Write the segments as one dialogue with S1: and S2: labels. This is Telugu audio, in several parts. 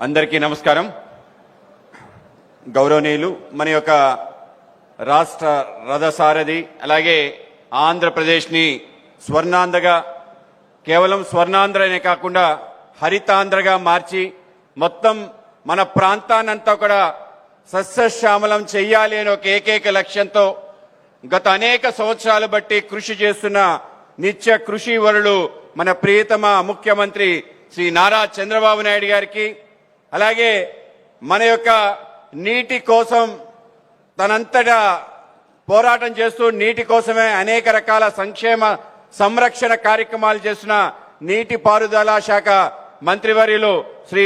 S1: అందరికీ నమస్కారం. గౌరవనీయులు, మన యొక్క రాష్ట్ర రథసారథి అలాగే ఆంధ్రప్రదేశ్ని స్వర్ణాంధ్రగా, కేవలం స్వర్ణాంధ్రనే కాకుండా హరితాంధ్రగా మార్చి మొత్తం మన ప్రాంతాన్నంతా కూడా సస్యశ్యామలం చెయ్యాలి అనే ఒక ఏకైక లక్ష్యంతో గత అనేక సంవత్సరాలు బట్టి కృషి చేస్తున్న నిత్య కృషి వరుడు మన ప్రియతమ ముఖ్యమంత్రి శ్రీ నారా చంద్రబాబు నాయుడు గారికి, అలాగే మన యొక్క నీటి కోసం తనంతటా పోరాటం చేస్తూ నీటి కోసమే అనేక రకాల సంక్షేమ సంరక్షణ కార్యక్రమాలు చేస్తున్న నీటిపారుదల శాఖ మంత్రివర్యులు శ్రీ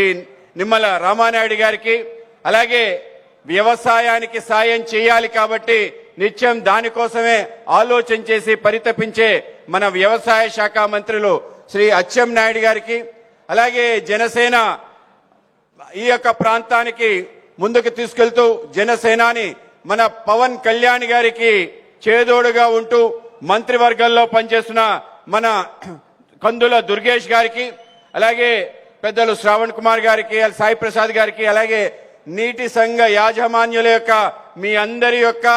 S1: నిమ్మల రామానాయుడు గారికి, అలాగే వ్యవసాయానికి సాయం చేయాలి కాబట్టి నిత్యం దానికోసమే ఆలోచన చేసి పరితపించే మన వ్యవసాయ శాఖ మంత్రులు శ్రీ అచ్చెన్నాయుడు గారికి, అలాగే జనసేన ఈ యొక్క ప్రాంతానికి ముందుకు తీసుకెళ్తూ జనసేనాని మన పవన్ కళ్యాణ్ గారికి చేదోడుగా ఉంటూ మంత్రివర్గంలో పనిచేస్తున్న మన కందుల దుర్గేష్ గారికి, అలాగే పెద్దలు శ్రావణ్ కుమార్ గారికి, సాయి ప్రసాద్ గారికి, అలాగే నీటి సంఘ యాజమాన్యుల యొక్క మీ అందరి యొక్క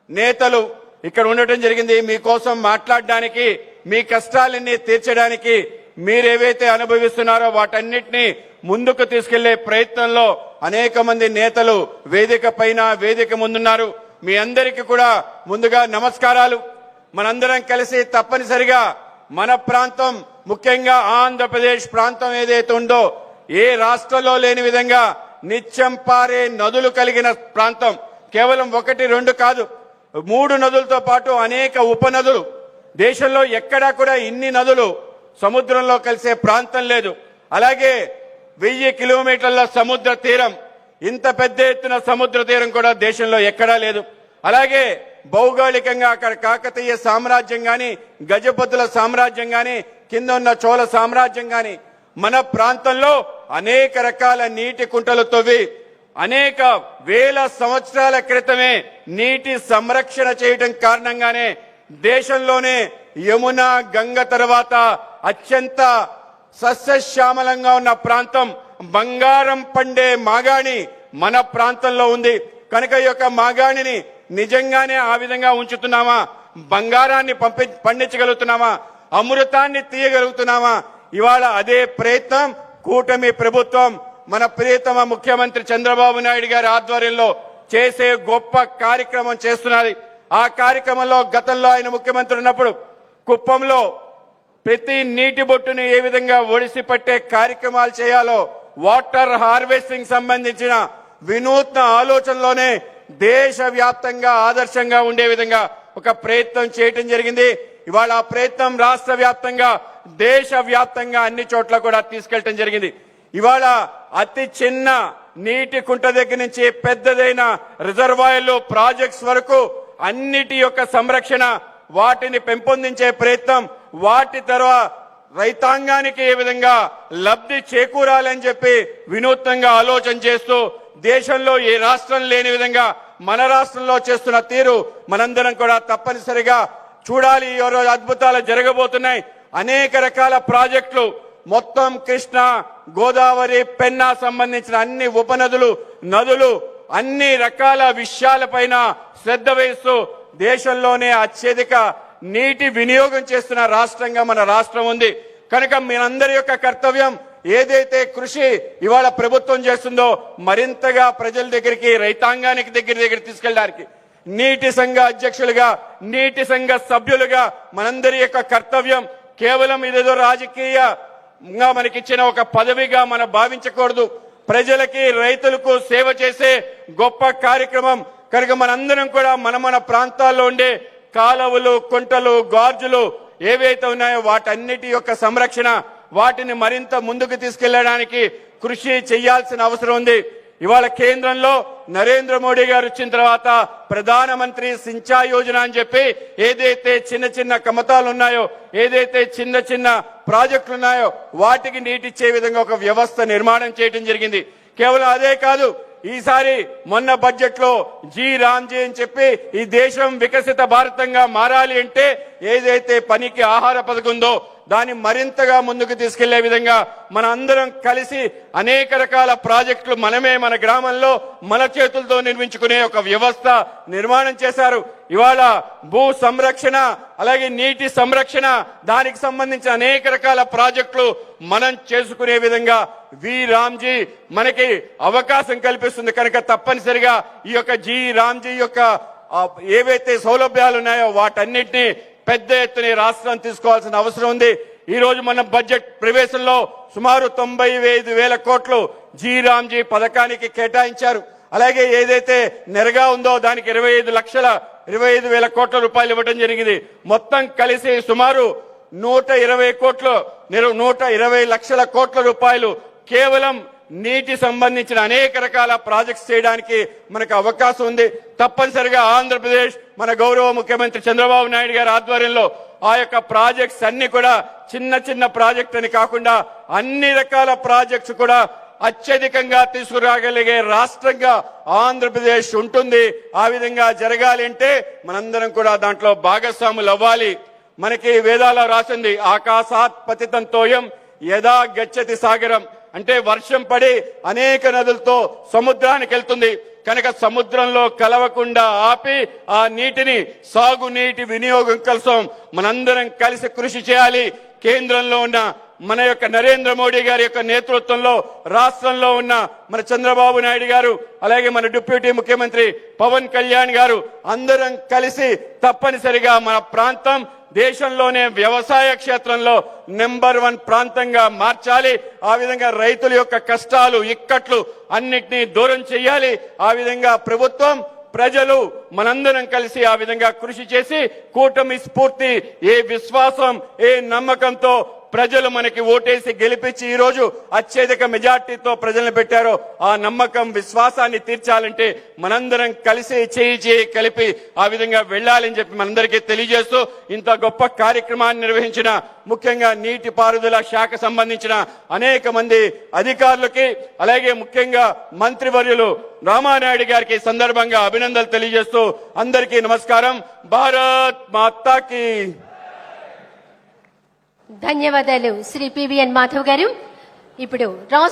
S1: నేతలు ఇక్కడ ఉండటం జరిగింది. మీకోసం మాట్లాడడానికి, మీ కష్టాలన్నీ తీర్చడానికి, మీరేవైతే అనుభవిస్తున్నారో వాటన్నిటినీ ముందుకు తీసుకెళ్లే ప్రయత్నంలో అనేక మంది నేతలు వేదిక పైన వేదిక ముందున్నారు. మీ అందరికీ కూడా ముందుగా నమస్కారాలు. మనందరం కలిసి తప్పనిసరిగా మన ప్రాంతం, ముఖ్యంగా ఆంధ్రప్రదేశ్ ప్రాంతం ఏదైతే ఉందో ఏ రాష్ట్రంలో లేని విధంగా నిత్యం పారే నదులు కలిగిన ప్రాంతం. కేవలం 1, 2 కాదు, 3 నదులతో పాటు అనేక ఉపనదులు. దేశంలో ఎక్కడా కూడా ఇన్ని నదులు సముద్రంలో కలిసే ప్రాంతం లేదు. అలాగే 1000 కిలోమీటర్ల సముద్ర తీరం, ఇంత పెద్ద ఎత్తున సముద్ర తీరం కూడా దేశంలో ఎక్కడా లేదు. అలాగే భౌగోళికంగా అక్కడ కాకతీయ సామ్రాజ్యం గాని, గజపతుల సామ్రాజ్యం గాని, కింద ఉన్న చోళ సామ్రాజ్యం గాని, మన ప్రాంతంలో అనేక రకాల నీటి కుంటలు తవ్వి అనేక వేల సంవత్సరాల క్రితమే నీటి సంరక్షణ చేయడం కారణంగానే దేశంలోనే యమున, గంగ తర్వాత అత్యంత సస్యశ్యామలంగా ఉన్న ప్రాంతం, బంగారం పండే మాగాణి మన ప్రాంతంలో ఉంది. కనుక ఈ యొక్క మాగాణిని నిజంగానే ఆ విధంగా ఉంచుతున్నామా? బంగారాన్ని పండించగలుగుతున్నామా? అమృతాన్ని తీయగలుగుతున్నామా? ఇవాళ అదే ప్రయత్నం కూటమి ప్రభుత్వం మన ప్రియతమ ముఖ్యమంత్రి చంద్రబాబు నాయుడు గారి ఆధ్వర్యంలో చేసే గొప్ప కార్యక్రమం చేస్తున్నది. ఆ కార్యక్రమంలో గతంలో ఆయన ముఖ్యమంత్రి ఉన్నప్పుడు కుప్పంలో ప్రతి నీటి బొట్టుని ఏ విధంగా ఒడిసి పట్టే కార్యక్రమాలు చేయాలో, వాటర్ హార్వెస్టింగ్ సంబంధించిన వినూత్న ఆలోచనలోనే దేశవ్యాప్తంగా ఆదర్శంగా ఉండే విధంగా ఒక ప్రయత్నం చేయటం జరిగింది. ఇవాళ ఆ ప్రయత్నం రాష్ట్ర వ్యాప్తంగా, దేశవ్యాప్తంగా అన్ని చోట్ల కూడా తీసుకెళ్లటం జరిగింది. ఇవాళ అతి చిన్న నీటి కుంట దగ్గర నుంచి పెద్దదైన రిజర్వాయర్లు, ప్రాజెక్ట్స్ వరకు అన్నిటి యొక్క సంరక్షణ, వాటిని పెంపొందించే ప్రయత్నం, వాటి తర్వాత రైతాంగానికి ఏ విధంగా లబ్ధి చేకూరాలని చెప్పి వినూత్నంగా ఆలోచన చేస్తూ దేశంలో ఏ రాష్ట్రం లేని విధంగా మన రాష్ట్రంలో చేస్తున్న తీరు మనందరం కూడా తప్పనిసరిగా చూడాలి. ఈ రోజు అద్భుతాలు జరగబోతున్నాయి. అనేక రకాల ప్రాజెక్టులు మొత్తం కృష్ణ, గోదావరి, పెన్నా సంబంధించిన అన్ని ఉపనదులు, నదులు, అన్ని రకాల విషయాలపైన శ్రద్ధ వహిస్తూ దేశంలోనే అత్యధిక నీటి వినియోగం చేస్తున్న రాష్ట్రంగా మన రాష్ట్రం ఉంది. కనుక మీరందరి యొక్క కర్తవ్యం, ఏదైతే కృషి ఇవాళ ప్రభుత్వం చేస్తుందో మరింతగా ప్రజల దగ్గరికి, రైతాంగానికి దగ్గర తీసుకెళ్ళడానికి నీటి సంఘ అధ్యక్షులుగా, నీటి సంఘ సభ్యులుగా మనందరి యొక్క కర్తవ్యం. కేవలం ఇదేదో రాజకీయంగా మనకిచ్చిన ఒక పదవిగా మనం భావించకూడదు. ప్రజలకి, రైతులకు సేవ చేసే గొప్ప కార్యక్రమం. కనుక మనందరం కూడా మన ప్రాంతాల్లో ఉండే కాలువలు, కుంటలు, గార్జులు ఏవైతే ఉన్నాయో వాటన్నిటి యొక్క సంరక్షణ, వాటిని మరింత ముందుకు తీసుకెళ్లడానికి కృషి చేయాల్సిన అవసరం ఉంది. ఇవాళ కేంద్రంలో నరేంద్ర మోడీ గారు వచ్చిన తర్వాత ప్రధానమంత్రి సించాయ్ యోజన అని చెప్పి ఏదైతే చిన్న చిన్న కమతాలు ఉన్నాయో, ఏదైతే చిన్న చిన్న ప్రాజెక్టులు ఉన్నాయో వాటికి నీటిచ్చే విధంగా ఒక వ్యవస్థ నిర్మాణం చేయడం జరిగింది. కేవలం అదే కాదు, ఈసారి మొన్న బడ్జెట్ లో జీ రామ్జీ అని చెప్పి ఈ దేశం వికసిత భారతంగా మారాలి అంటే ఏదైతే పనికి ఆహార పథకం ఉందో దాన్ని మరింతగా ముందుకు తీసుకెళ్లే విధంగా మన అందరం కలిసి అనేక రకాల ప్రాజెక్టులు మనమే మన గ్రామంలో మన చేతులతో నిర్మించుకునే ఒక వ్యవస్థ నిర్మాణం చేశారు. ఇవాళ భూ సంరక్షణ అలాగే నీటి సంరక్షణ దానికి సంబంధించిన అనేక రకాల ప్రాజెక్టులు మనం చేసుకునే విధంగా వి రామ్జీ మనకి అవకాశం కల్పిస్తుంది. కనుక తప్పనిసరిగా ఈ యొక్క జి రామ్జీ యొక్క ఏవైతే సౌలభ్యాలు ఉన్నాయో వాటన్నిటినీ పెద్ద ఎత్తున రాష్ట్రం తీసుకోవాల్సిన అవసరం ఉంది. ఈ రోజు మన బడ్జెట్ ప్రవేశంలో సుమారు 95,000 కోట్లు జి రామ్జీ పథకానికి కేటాయించారు. అలాగే ఏదైతే నెరగా ఉందో దానికి 25,00,25,000 కోట్ల రూపాయలు ఇవ్వడం జరిగింది. మొత్తం కలిసి సుమారు 120 లక్షల కోట్ల రూపాయలు కేవలం నీటి సంబంధించిన అనేక రకాల ప్రాజెక్ట్స్ చేయడానికి మనకు అవకాశం ఉంది. తప్పనిసరిగా ఆంధ్రప్రదేశ్ మన గౌరవ ముఖ్యమంత్రి చంద్రబాబు నాయుడు గారి ఆధ్వర్యంలో ఆ యొక్క ప్రాజెక్ట్స్ అన్ని కూడా చిన్న చిన్న ప్రాజెక్ట్ అని కాకుండా అన్ని రకాల ప్రాజెక్ట్స్ కూడా అత్యధికంగా తీసుకురాగలిగే రాష్ట్రంగా ఆంధ్రప్రదేశ్ ఉంటుంది. ఆ విధంగా జరగాలి అంటే మనందరం కూడా దాంట్లో భాగస్వాములు అవ్వాలి. మనకి వేదాల్లో రాసింది ఆకాశాత్ పతితం తోయం యదా గచ్చతి సాగరం, అంటే వర్షం పడి అనేక నదులతో సముద్రానికి వెళ్తుంది. కనుక సముద్రంలో కలవకుండా ఆపి ఆ నీటిని సాగునీటి వినియోగం కోసం మనందరం కలిసి కృషి చేయాలి. కేంద్రంలో ఉన్న మన యొక్క నరేంద్ర మోడీ గారి యొక్క నేతృత్వంలో రాష్ట్రంలో ఉన్న మన చంద్రబాబు నాయుడు గారు అలాగే మన డిప్యూటీ ముఖ్యమంత్రి పవన్ కళ్యాణ్ గారు అందరం కలిసి తప్పనిసరిగా మన ప్రాంతం దేశంలోనే వ్యవసాయ క్షేత్రంలో నెంబర్ 1 ప్రాంతంగా మార్చాలి. ఆ విధంగా రైతుల యొక్క కష్టాలు ఇక్కట్లు అన్నిటినీ దూరం చేయాలి. ఆ విధంగా ప్రభుత్వం ప్రజలు మనందరం కలిసి ఆ విధంగా కృషి చేసి కూటమి స్ఫూర్తి ఏ విశ్వాసం ఏ నమ్మకంతో ప్రజలు మనకి ఓటేసి గెలిపించి ఈ రోజు అత్యధిక మెజార్టీతో ప్రజలను పెట్టారో ఆ నమ్మకం విశ్వాసాన్ని తీర్చాలంటే మనందరం కలిసి చేయి కలిపి ఆ విధంగా వెళ్లాలని చెప్పి మనందరికీ తెలియజేస్తూ ఇంత గొప్ప కార్యక్రమాన్ని నిర్వహించిన ముఖ్యంగా నీటిపారుదల శాఖ సంబంధించిన అనేక మంది అధికారులకి అలాగే ముఖ్యంగా మంత్రివర్యులు రామానాయుడు గారికి సందర్భంగా అభినందనలు తెలియజేస్తూ అందరికీ నమస్కారం. భారత్ మాతాకి
S2: ధన్యవాదాలు శ్రీ పివిఎన్ మాధవ్ గారు. ఇప్పుడు రాష్ట్ర